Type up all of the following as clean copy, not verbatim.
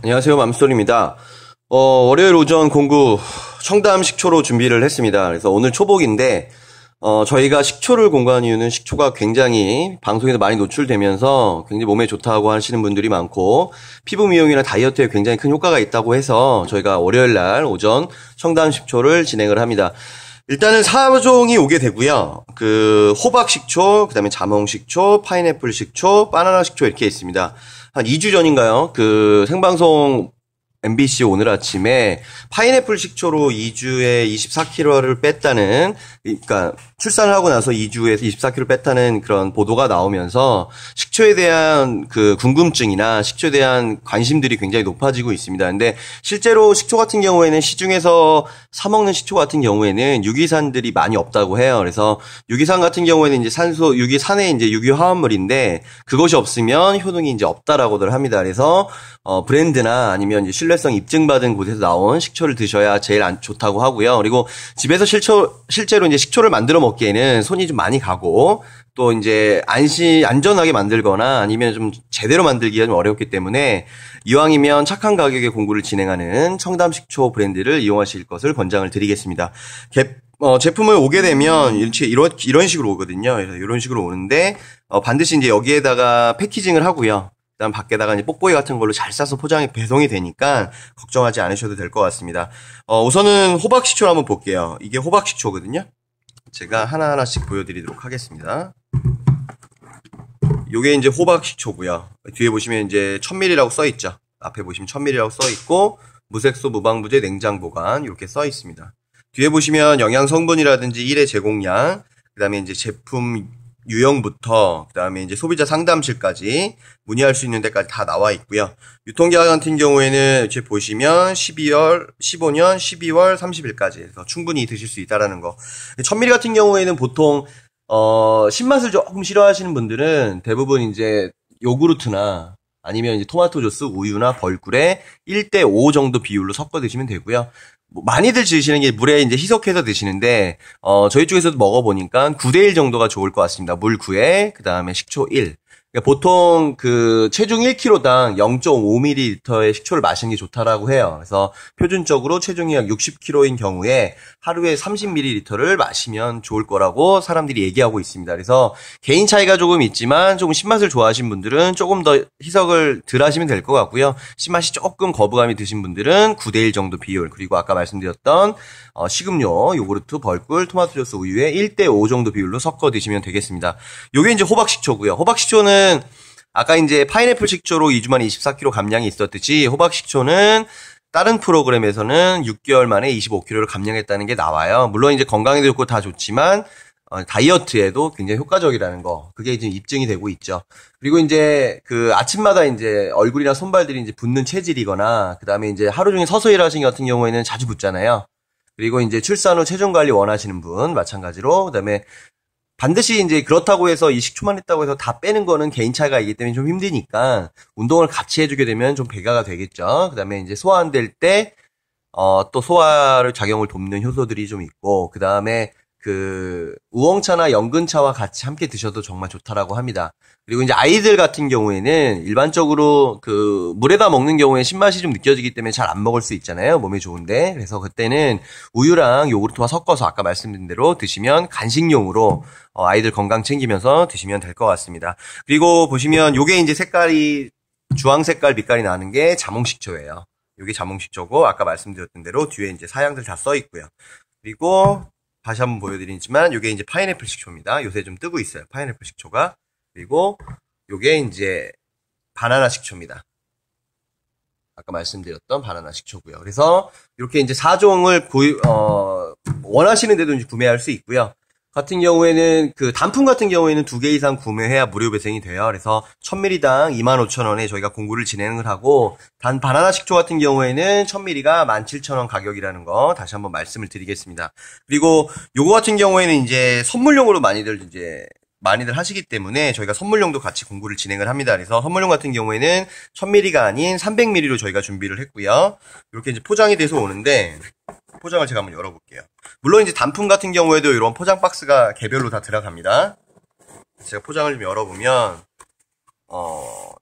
안녕하세요. 맘스토리입니다. 월요일 오전 공구 청담 식초로 준비를 했습니다. 그래서 오늘 초복인데, 저희가 식초를 공부한 이유는 식초가 굉장히 방송에서 많이 노출되면서 굉장히 몸에 좋다고 하시는 분들이 많고, 피부 미용이나 다이어트에 굉장히 큰 효과가 있다고 해서 저희가 월요일 날 오전 청담 식초를 진행을 합니다. 일단은 4종이 오게 되고요. 호박 식초, 그다음에 자몽 식초, 파인애플 식초, 바나나 식초 이렇게 있습니다. 한 2주 전인가요? 생방송 MBC 오늘 아침에 파인애플 식초로 2주에 24kg를 뺐다는, 그러니까 출산을 하고 나서 2주에서 24kg 뺐다는 그런 보도가 나오면서 식초에 대한 궁금증이나 식초에 대한 관심들이 굉장히 높아지고 있습니다. 근데 실제로 식초 같은 경우에는 시중에서 사 먹는 식초 같은 경우에는 유기산들이 많이 없다고 해요. 그래서 유기산 같은 경우에는 이제 유기산의 이제 유기화합물인데 그것이 없으면 효능이 이제 없다라고들 합니다. 그래서 브랜드나 아니면 이제 신뢰성 입증받은 곳에서 나온 식초를 드셔야 제일 좋다고 하고요. 그리고 집에서 실제로 이제 식초를 만들어 먹기에는 손이 좀 많이 가고 또 이제 안전하게 만들거나 아니면 좀 제대로 만들기가 좀 어렵기 때문에 이왕이면 착한 가격에 공구를 진행하는 청담 식초 브랜드를 이용하실 것을 권장을 드리겠습니다. 제품을 오게 되면 이런 식으로 오거든요. 그래서 이런 식으로 오는데 반드시 이제 여기에다가 패키징을 하고요. 그다음 밖에다가 이제 뽁뽁이 같은 걸로 잘 싸서 배송이 되니까 걱정하지 않으셔도 될 것 같습니다. 우선은 호박 식초를 한번 볼게요. 이게 호박 식초거든요. 제가 하나하나씩 보여드리도록 하겠습니다. 요게 이제 호박 식초고요. 뒤에 보시면 이제 1000ml라고 써 있죠. 앞에 보시면 1000ml라고 써 있고 무색소 무방부제 냉장 보관 이렇게 써 있습니다. 뒤에 보시면 영양 성분이라든지 1회 제공량, 그다음에 이제 제품 유형부터 그다음에 이제 소비자 상담실까지 문의할 수 있는 데까지 다 나와 있고요. 유통기한 같은 경우에는 이렇게 보시면 15년 12월 30일까지 해서 충분히 드실 수 있다라는 거. 1000ml 같은 경우에는 보통 신맛을 조금 싫어하시는 분들은 대부분 이제 요구르트나 아니면 이제 토마토 주스, 우유나 벌꿀에 1대5 정도 비율로 섞어 드시면 되고요. 많이들 드시는 게 물에 이제 희석해서 드시는데, 저희 쪽에서도 먹어보니까 9대1 정도가 좋을 것 같습니다. 물 9에, 그 다음에 식초 1. 그러니까 보통 체중 1kg당 0.5ml의 식초를 마시는 게 좋다라고 해요. 그래서 표준적으로 체중이 약 60kg인 경우에 하루에 30ml를 마시면 좋을 거라고 사람들이 얘기하고 있습니다. 그래서 개인 차이가 조금 있지만 조금 신맛을 좋아하시는 분들은 조금 더 희석을 덜 하시면 될 것 같고요. 신맛이 조금 거부감이 드신 분들은 9대1 정도 비율, 그리고 아까 말씀드렸던 식음료, 요구르트, 벌꿀, 토마토 주스, 우유에 1대5 정도 비율로 섞어 드시면 되겠습니다. 요게 이제 호박 식초고요. 호박 식초는 아까 이제 파인애플 식초로 2주 만에 24kg 감량이 있었듯이 호박 식초는 다른 프로그램에서는 6개월 만에 25kg를 감량했다는 게 나와요. 물론 이제 건강에도 좋고 다 좋지만 다이어트에도 굉장히 효과적이라는 거, 그게 이제 입증이 되고 있죠. 그리고 이제 아침마다 이제 얼굴이나 손발들이 이제 붓는 체질이거나 그다음에 이제 하루 종일 서서 일하시는 같은 경우에는 자주 붓잖아요. 그리고 이제 출산 후 체중 관리 원하시는 분 마찬가지로, 그다음에 반드시 이제 그렇다고 해서 이 식초만 했다고 해서 다 빼는 거는 개인 차이가 있기 때문에 좀 힘드니까 운동을 같이 해주게 되면 좀 배가가 되겠죠. 그다음에 이제 소화 안 될 때 또 소화를 작용을 돕는 효소들이 좀 있고, 그다음에 우엉차나 연근차와 같이 함께 드셔도 정말 좋다라고 합니다. 그리고 이제 아이들 같은 경우에는 일반적으로 물에다 먹는 경우에 신맛이 좀 느껴지기 때문에 잘 안 먹을 수 있잖아요. 몸에 좋은데. 그래서 그때는 우유랑 요구르트와 섞어서 아까 말씀드린 대로 드시면 간식용으로 아이들 건강 챙기면서 드시면 될 것 같습니다. 그리고 보시면 요게 이제 색깔이 주황 색깔 빛깔이 나는 게 자몽식초예요. 요게 자몽식초고 아까 말씀드렸던 대로 뒤에 이제 사양들 다 써 있고요. 그리고 다시 한번 보여드리지만 요게 이제 파인애플 식초입니다. 요새 좀 뜨고 있어요. 파인애플 식초가. 그리고 요게 이제 바나나 식초입니다. 아까 말씀드렸던 바나나 식초고요. 그래서 이렇게 이제 4종을 원하시는 데도 이제 구매할 수 있고요. 같은 경우에는 단품 같은 경우에는 2개 이상 구매해야 무료 배송이 돼요. 그래서 1000ml당 25,000원에 저희가 공구를 진행을 하고, 단 바나나 식초 같은 경우에는 1000ml가 17,000원 가격이라는 거 다시 한번 말씀을 드리겠습니다. 그리고 요거 같은 경우에는 이제 선물용으로 많이들 하시기 때문에 저희가 선물용도 같이 공구를 진행을 합니다. 그래서 선물용 같은 경우에는 1000ml가 아닌 300ml로 저희가 준비를 했고요. 이렇게 이제 포장이 돼서 오는데, 포장을 제가 한번 열어볼게요. 물론 이제 단품 같은 경우에도 이런 포장 박스가 개별로 다 들어갑니다. 제가 포장을 좀 열어보면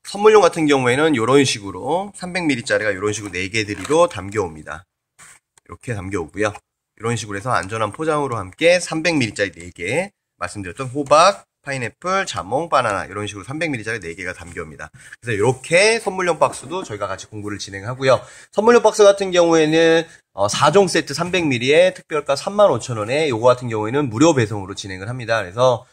선물용 같은 경우에는 이런 식으로 300ml짜리가 이런 식으로 4개들이로 담겨옵니다. 이렇게 담겨오고요. 이런 식으로 해서 안전한 포장으로 함께 300ml짜리 4개, 말씀드렸던 호박, 파인애플, 자몽, 바나나 이런 식으로 300ml짜리 4개가 담겨옵니다. 그래서 이렇게 선물용 박스도 저희가 같이 공부를 진행하고요. 선물용 박스 같은 경우에는 4종 세트 300ml에 특별가 35,000원에 요거 같은 경우에는 무료 배송으로 진행을 합니다. 그래서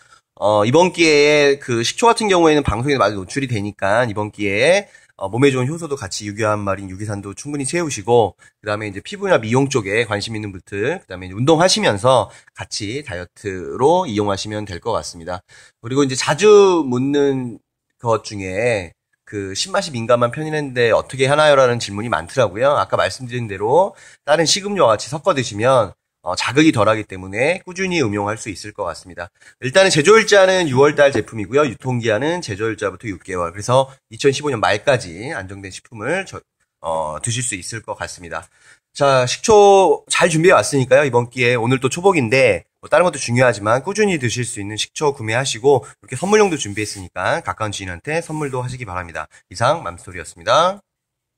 이번 기회에 그 식초 같은 경우에는 방송에 많이 노출이 되니까 이번 기회에 몸에 좋은 효소도 같이 유기한 말인 유기산도 충분히 채우시고, 그 다음에 이제 피부나 미용 쪽에 관심 있는 분들, 그 다음에 운동하시면서 같이 다이어트로 이용하시면 될 것 같습니다. 그리고 이제 자주 묻는 것 중에 그 신맛이 민감한 편인데 어떻게 하나요라는 질문이 많더라고요. 아까 말씀드린 대로 다른 식음료와 같이 섞어 드시면 자극이 덜하기 때문에 꾸준히 음용할 수 있을 것 같습니다. 일단은 제조일자는 6월달 제품이고요. 유통기한은 제조일자부터 6개월. 그래서 2015년 말까지 안정된 식품을 드실 수 있을 것 같습니다. 자, 식초 잘 준비해 왔으니까요. 이번 기회에 오늘 또 초복인데 뭐 다른 것도 중요하지만 꾸준히 드실 수 있는 식초 구매하시고 이렇게 선물용도 준비했으니까 가까운 지인한테 선물도 하시기 바랍니다. 이상 맘스토리였습니다.